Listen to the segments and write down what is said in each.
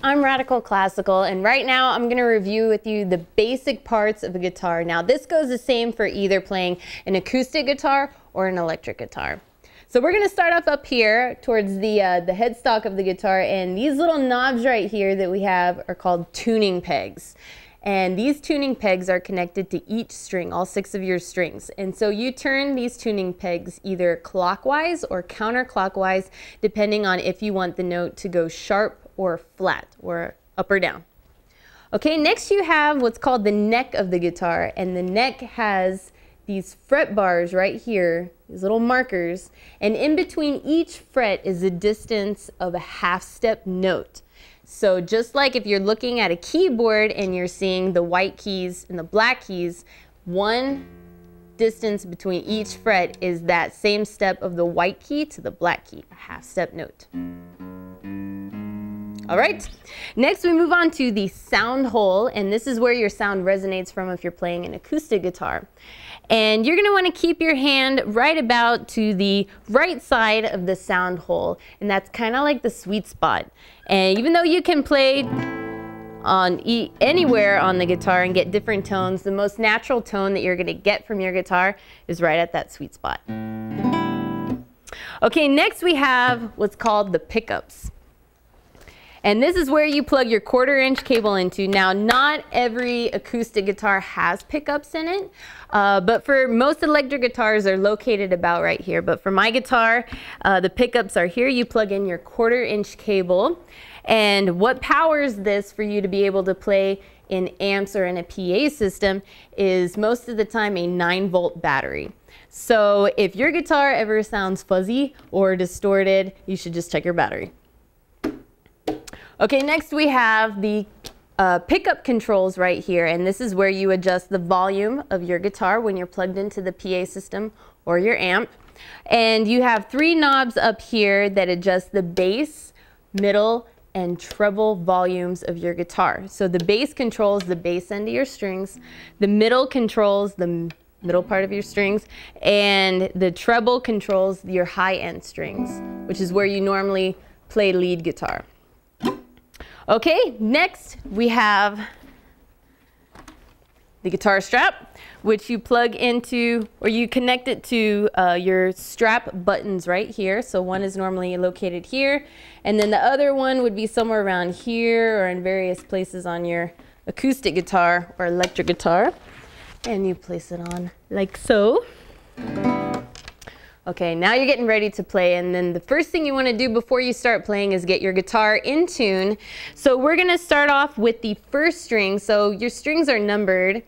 I'm Radical Classical, and right now I'm going to review with you the basic parts of a guitar. Now this goes the same for either playing an acoustic guitar or an electric guitar. So we're going to start off up here towards the headstock of the guitar, and these little knobs right here that we have are called tuning pegs. And these tuning pegs are connected to each string, all 6 of your strings. And so you turn these tuning pegs either clockwise or counterclockwise, depending on if you want the note to go sharp or flat or up or down. Okay, next you have what's called the neck of the guitar, and the neck has these fret bars right here, these little markers, and in between each fret is a distance of a half-step note. So just like if you're looking at a keyboard and you're seeing the white keys and the black keys, one distance between each fret is that same step of the white key to the black key, a half-step note. All right, next we move on to the sound hole, and this is where your sound resonates from if you're playing an acoustic guitar. And you're gonna wanna keep your hand right about to the right side of the sound hole, and that's kinda like the sweet spot. And even though you can play on anywhere on the guitar and get different tones, the most natural tone that you're gonna get from your guitar is right at that sweet spot. Okay, next we have what's called the pickups. And this is where you plug your 1/4-inch cable into. Now, not every acoustic guitar has pickups in it, but for most electric guitars, they're located about right here. But for my guitar, the pickups are here. You plug in your 1/4-inch cable. And what powers this for you to be able to play in amps or in a PA system is most of the time a 9-volt battery. So if your guitar ever sounds fuzzy or distorted, you should just check your battery. Okay, next we have the pickup controls right here, and this is where you adjust the volume of your guitar when you're plugged into the PA system or your amp. And you have 3 knobs up here that adjust the bass, middle, and treble volumes of your guitar. So the bass controls the bass end of your strings, the middle controls the middle part of your strings, and the treble controls your high end strings, which is where you normally play lead guitar. Okay, next we have the guitar strap, which you plug into, or you connect it to your strap buttons right here. So one is normally located here, and then the other one would be somewhere around here or in various places on your acoustic guitar or electric guitar. And you place it on like so. Okay, now you're getting ready to play, and then the first thing you want to do before you start playing is get your guitar in tune. So we're going to start off with the first string. So your strings are numbered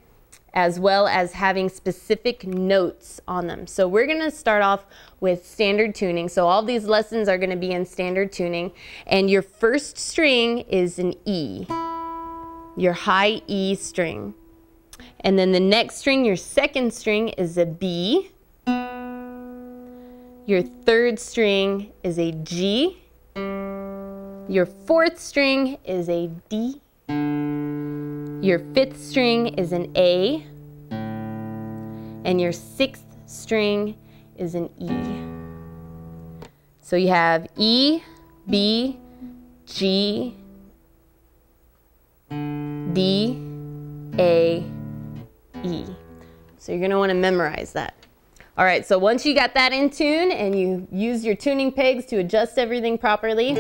as well as having specific notes on them. So we're going to start off with standard tuning. So all these lessons are going to be in standard tuning, and your first string is an E, your high E string. And then the next string, your second string, is a B. Your third string is a G. Your fourth string is a D. Your fifth string is an A. And your sixth string is an E. So you have E, B, G, D, A, E. So you're going to want to memorize that. All right, so once you got that in tune and you use your tuning pegs to adjust everything properly,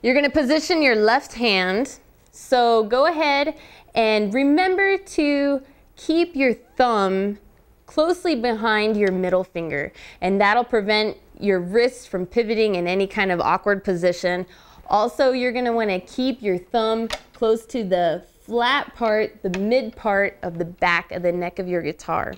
you're going to position your left hand. So go ahead and remember to keep your thumb closely behind your middle finger, and that'll prevent your wrist from pivoting in any kind of awkward position. Also, you're going to want to keep your thumb close to the flat part, the mid part of the back of the neck of your guitar.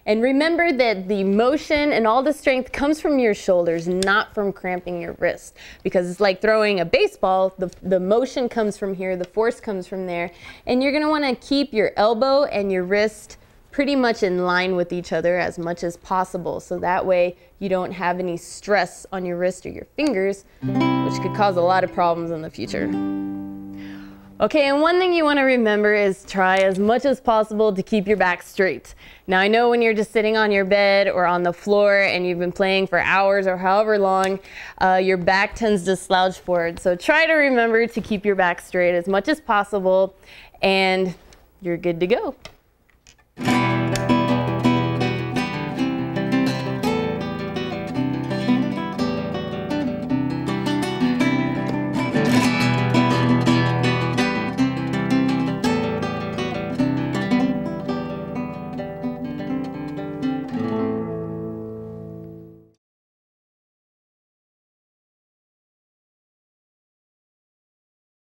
And remember that the motion and all the strength comes from your shoulders, not from cramping your wrist. Because it's like throwing a baseball, the motion comes from here, the force comes from there. And you're going to want to keep your elbow and your wrist pretty much in line with each other as much as possible. So that way you don't have any stress on your wrist or your fingers, which could cause a lot of problems in the future. Okay, and one thing you want to remember is try as much as possible to keep your back straight. Now I know when you're just sitting on your bed or on the floor and you've been playing for hours or however long, your back tends to slouch forward. So try to remember to keep your back straight as much as possible and you're good to go.